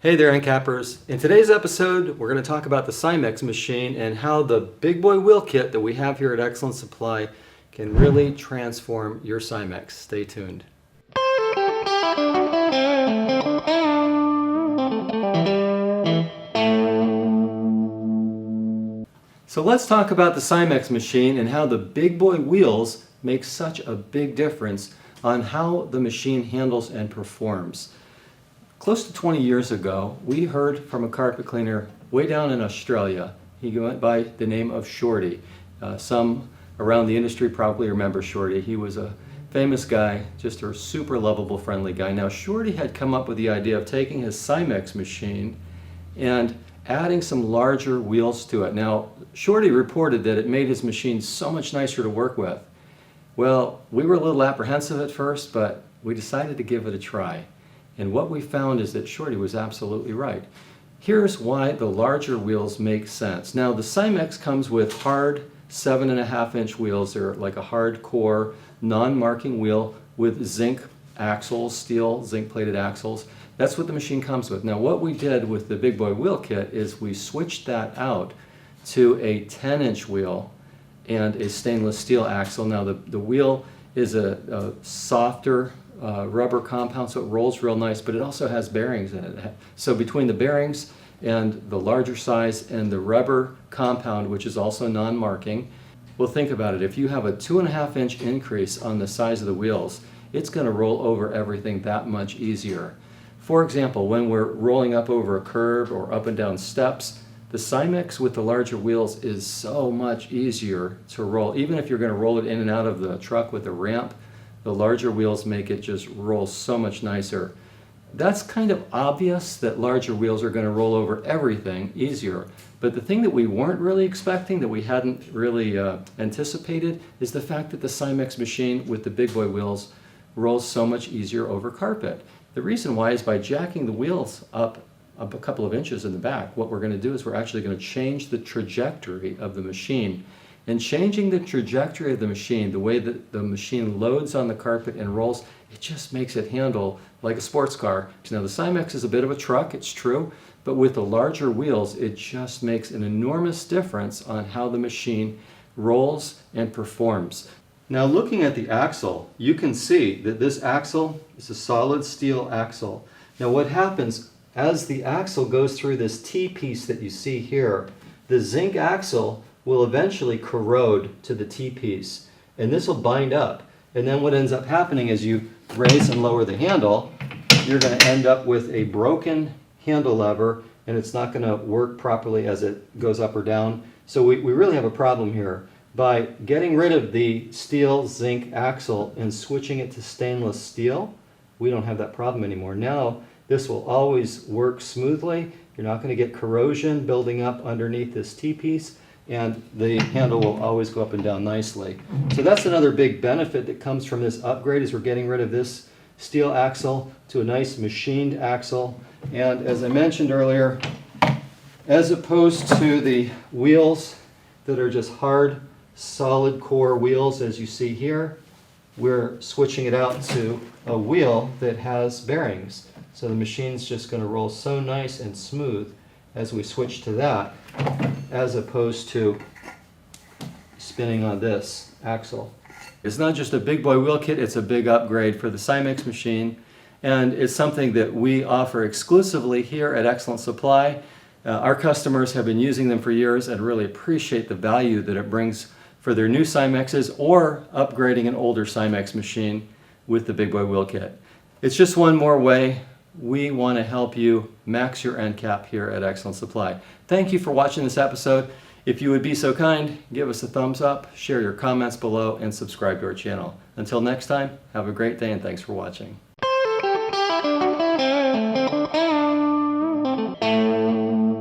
Hey there, end cappers. In today's episode, we're going to talk about the Cimex machine and how the big boy wheel kit that we have here at Excellent Supply can really transform your Cimex. Stay tuned. So let's talk about the Cimex machine and how the big boy wheels make such a big difference on how the machine handles and performs. Close to 20 years ago, we heard from a carpet cleaner way down in Australia. He went by the name of Shorty. Some around the industry probably remember Shorty. He was a famous guy, just a super lovable, friendly guy. Now, Shorty had come up with the idea of taking his Cimex machine and adding some larger wheels to it. Now, Shorty reported that it made his machine so much nicer to work with. Well, we were a little apprehensive at first, but we decided to give it a try. And what we found is that Shorty was absolutely right. Here's why the larger wheels make sense. Now, the Cimex comes with hard 7.5-inch wheels. They're like a hardcore, non-marking wheel with zinc axles, steel zinc-plated axles. That's what the machine comes with. Now, what we did with the big boy wheel kit is we switched that out to a 10-inch wheel and a stainless steel axle. Now, the wheel is a softer rubber compound, so it rolls real nice, but it also has bearings in it. So between the bearings and the larger size and the rubber compound, which is also non-marking, well, think about it. If you have a 2.5-inch increase on the size of the wheels, it's going to roll over everything that much easier. For example, when we're rolling up over a curb or up and down steps, the Cimex with the larger wheels is so much easier to roll. Even if you're going to roll it in and out of the truck with a ramp, the larger wheels make it just roll so much nicer. That's kind of obvious that larger wheels are going to roll over everything easier. But the thing that we weren't really expecting, that we hadn't really anticipated, is the fact that the Cimex machine with the big boy wheels rolls so much easier over carpet. The reason why is by jacking the wheels up a couple of inches in the back, what we're going to do is we're actually going to change the trajectory of the machine. And changing the trajectory of the machine, the way that the machine loads on the carpet and rolls, it just makes it handle like a sports car. Now, the Cimex is a bit of a truck, it's true, but with the larger wheels, it just makes an enormous difference on how the machine rolls and performs. Now, looking at the axle, you can see that this axle is a solid steel axle. Now, what happens as the axle goes through this T-piece that you see here, the zinc axle will eventually corrode to the T-piece, and this will bind up. And then what ends up happening is you raise and lower the handle, you're going to end up with a broken handle lever, and it's not going to work properly as it goes up or down. So we really have a problem here. By getting rid of the steel zinc axle and switching it to stainless steel, we don't have that problem anymore. Now this will always work smoothly. You're not going to get corrosion building up underneath this T-piece, and the handle will always go up and down nicely. So that's another big benefit that comes from this upgrade, is we're getting rid of this steel axle to a nice machined axle. And as I mentioned earlier, as opposed to the wheels that are just hard, solid core wheels as you see here, we're switching it out to a wheel that has bearings. So the machine's just going to roll so nice and smooth as we switch to that, as opposed to spinning on this axle. It's not just a big boy wheel kit, it's a big upgrade for the Cimex machine, and it's something that we offer exclusively here at Excellent Supply. Our customers have been using them for years and really appreciate the value that it brings for their new Cimexes or upgrading an older Cimex machine with the big boy wheel kit. It's just one more way we want to help you max your end cap here at Excellent Supply. Thank you for watching this episode. If you would be so kind, give us a thumbs up, share your comments below, and subscribe to our channel. Until next time, have a great day and thanks for watching.